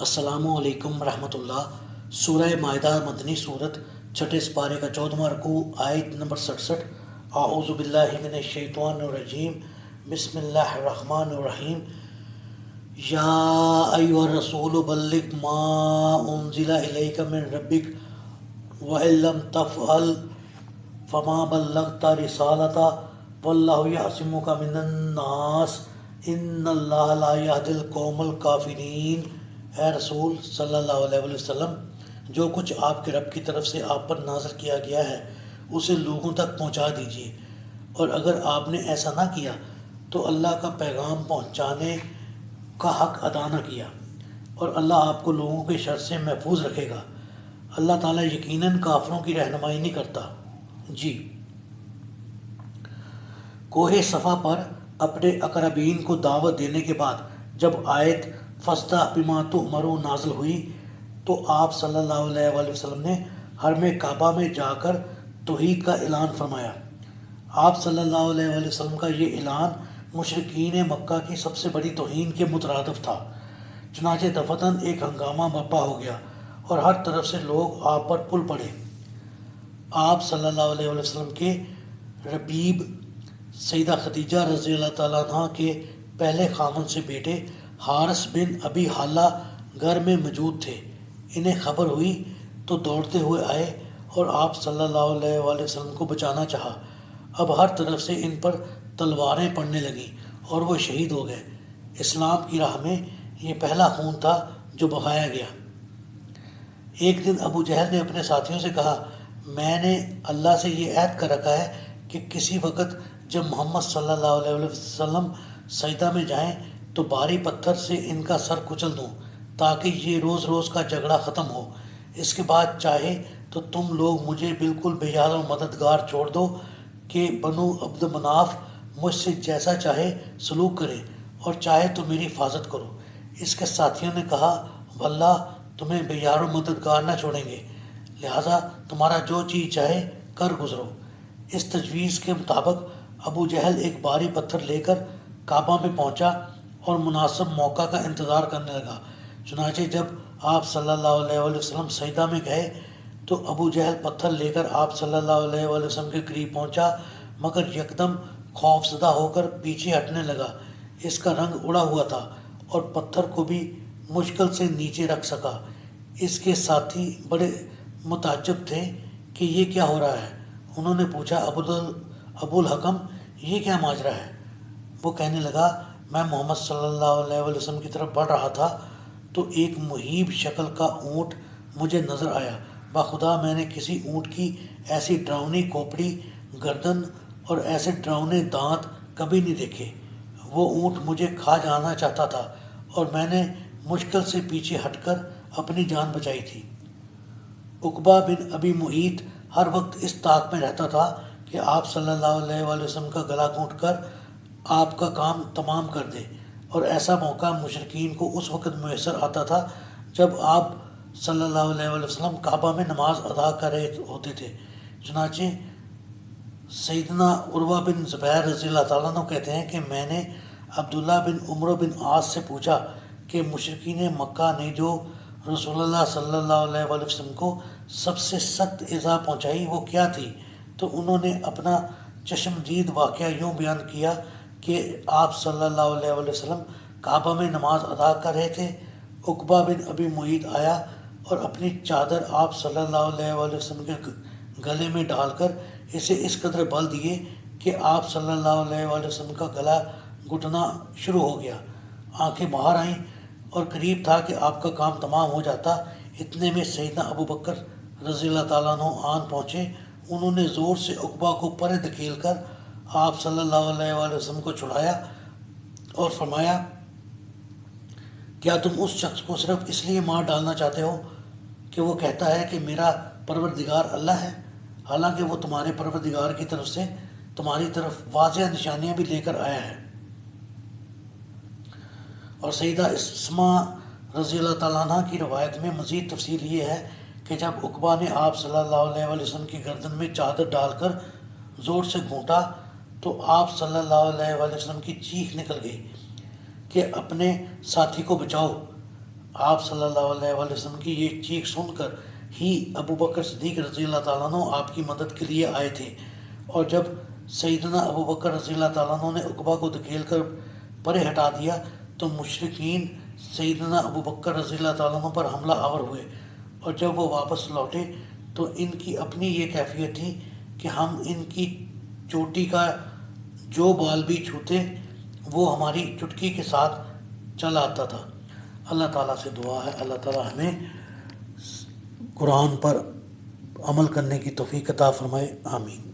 السلام علیکم ورحمۃ اللہ۔ سورہ مائدہ مدنی صورت، چھٹے سپارے کا 14واں رکوع، آیت نمبر 67۔ اعوذ باللہ من الشیطان الرجیم، بسم اللہ الرحمن الرحیم۔ یا ایھا الرسول بلغ ما انزل الیک من ربک وان لم تفعل فما بلغت رسالتہ واللہ یعصمک من الناس ان اللہ لا یہدی القوم الکافرین۔ اے رسول صلی اللہ علیہ وسلم، جو کچھ آپ کے رب کی طرف سے آپ پر نازل کیا گیا ہے اسے لوگوں تک پہنچا دیجیے، اور اگر آپ نے ایسا نہ کیا تو اللہ کا پیغام پہنچانے کا حق ادا نہ کیا، اور اللہ آپ کو لوگوں کے شر سے محفوظ رکھے گا۔ اللہ تعالیٰ یقیناً کافروں کی رہنمائی نہیں کرتا۔ جی، کوہ صفا پر اپنے اقربین کو دعوت دینے کے بعد جب آیت فاصدع بما تؤمر نازل ہوئی تو آپ صلی اللہ علیہ وآلہ وسلم نے حرم کعبہ میں جا کر توحید کا اعلان فرمایا۔ آپ صلی اللہ علیہ وآلہ وسلم کا یہ اعلان مشرکین مکہ کی سب سے بڑی توہین کے مترادف تھا، چنانچہ دفتن ایک ہنگامہ برپا ہو گیا اور ہر طرف سے لوگ آپ پر پل پڑے۔ آپ صلی اللہ علیہ وآلہ وسلم کے ربیب سیدہ خدیجہ رضی اللہ تعالیٰ عنہ کے پہلے خامن سے بیٹے حارث بن ابی حالہ گھر میں موجود تھے۔ انہیں خبر ہوئی تو دوڑتے ہوئے آئے اور آپ صلی اللہ علیہ وآلہ وسلم کو بچانا چاہا۔ اب ہر طرف سے ان پر تلواریں پڑنے لگیں اور وہ شہید ہو گئے۔ اسلام کی راہ میں یہ پہلا خون تھا جو بہایا گیا۔ ایک دن ابو جہل نے اپنے ساتھیوں سے کہا، میں نے اللہ سے یہ عہد کر رکھا ہے کہ کسی وقت جب محمد صلی اللہ علیہ وسلم سجدہ میں جائیں تو بھاری پتھر سے ان کا سر کچل دوں تاکہ یہ روز روز کا جھگڑا ختم ہو۔ اس کے بعد چاہے تو تم لوگ مجھے بالکل بے یار و مددگار چھوڑ دو کہ بنو عبد مناف مجھ سے جیسا چاہے سلوک کرے، اور چاہے تو میری حفاظت کرو۔ اس کے ساتھیوں نے کہا، واللہ تمہیں بے یار و مددگار نہ چھوڑیں گے، لہٰذا تمہارا جو چیز چاہے کر گزرو۔ اس تجویز کے مطابق ابو جہل ایک بھاری پتھر لے کر کعبہ میں پہنچا اور مناسب موقع کا انتظار کرنے لگا۔ چنانچہ جب آپ صلی اللہ علیہ وآلہ وسلم سجدہ میں گئے تو ابو جہل پتھر لے کر آپ صلی اللہ علیہ وآلہ وسلم کے قریب پہنچا، مگر یکدم خوف زدہ ہو کر پیچھے ہٹنے لگا۔ اس کا رنگ اڑا ہوا تھا اور پتھر کو بھی مشکل سے نیچے رکھ سکا۔ اس کے ساتھی بڑے متعجب تھے کہ یہ کیا ہو رہا ہے۔ انہوں نے پوچھا، ابو الحکم، یہ کیا ماجرا ہے؟ وہ کہنے لگا، میں محمد صلی اللہ علیہ وآلہ وسلم کی طرف بڑھ رہا تھا تو ایک مہیب شکل کا اونٹ مجھے نظر آیا۔ بخدا میں نے کسی اونٹ کی ایسی ڈراؤنی کھوپڑی گردن اور ایسے ڈراؤنے دانت کبھی نہیں دیکھے۔ وہ اونٹ مجھے کھا جانا چاہتا تھا اور میں نے مشکل سے پیچھے ہٹ کر اپنی جان بچائی تھی۔ عقبہ بن ابی معیط ہر وقت اس طاق میں رہتا تھا کہ آپ صلی اللہ علیہ وآلہ وسلم کا گلا گھونٹ کر آپ کا کام تمام کر دے، اور ایسا موقع مشرکین کو اس وقت میسر آتا تھا جب آپ صلی اللہ علیہ وآلہ وسلم کعبہ میں نماز ادا کر رہے ہوتے تھے۔ چنانچہ سیدنا عروہ بن زبیر رضی اللہ تعالیٰ عنہ کہتے ہیں کہ میں نے عبداللہ بن عمرو بن عاص سے پوچھا کہ مشرکین مکہ نے جو رسول اللہ صلی اللہ علیہ وآلہ وسلم کو سب سے سخت ایذا پہنچائی وہ کیا تھی؟ تو انہوں نے اپنا چشمدید واقعہ یوں بیان کیا کہ آپ صلی اللہ علیہ وآلہ وسلم کعبہ میں نماز ادا کر رہے تھے۔ عقبہ بن ابی معیط آیا اور اپنی چادر آپ صلی اللہ علیہ وآلہ وسلم کے گلے میں ڈال کر اسے اس قدر بل دیے کہ آپ صلی اللہ علیہ وآلہ وسلم کا گلا گھٹنا شروع ہو گیا۔ آنکھیں باہر آئیں اور قریب تھا کہ آپ کا کام تمام ہو جاتا۔ اتنے میں سیدنا ابو بکر رضی اللہ تعالیٰ عنہ آن پہنچے۔ انہوں نے زور سے عقبہ کو پرے دھکیل کر آپ صلی اللہ علیہ وآلہ وسلم کو چھڑایا اور فرمایا، کیا تم اس شخص کو صرف اس لیے مار ڈالنا چاہتے ہو کہ وہ کہتا ہے کہ میرا پروردگار اللہ ہے، حالانکہ وہ تمہارے پروردگار کی طرف سے تمہاری طرف واضح نشانیاں بھی لے کر آیا ہے؟ اور سیدہ اسماء رضی اللہ تعالیٰ عنہ کی روایت میں مزید تفصیل یہ ہے کہ جب عقبہ نے آپ صلی اللہ علیہ وآلہ وسلم کی گردن میں چادر ڈال کر زور سے گھونٹا تو آپ صلی اللہ علیہ وآلہ وسلم کی چیخ نکل گئی کہ اپنے ساتھی کو بچاؤ۔ آپ صلی اللہ علیہ وآلہ وسلم کی یہ چیخ سن کر ہی ابو بکر صدیق رضی اللہ تعالیٰ عنہ آپ کی مدد کے لیے آئے تھے، اور جب سیدنا ابو بکر رضی اللہ تعالیٰ عنہ نے عقبہ کو دھکیل کر پرے ہٹا دیا تو مشرکین سیدنا ابو بکر رضی اللہ تعالیٰ عنہ پر حملہ آور ہوئے، اور جب وہ واپس لوٹے تو ان کی اپنی یہ کیفیت تھی کہ ہم ان کی چوٹی کا جو بال بھی چھوتے وہ ہماری چٹکی کے ساتھ چلا آتا تھا۔ اللہ تعالیٰ سے دعا ہے اللہ تعالیٰ ہمیں قرآن پر عمل کرنے کی توفیق عطا فرمائے، آمین۔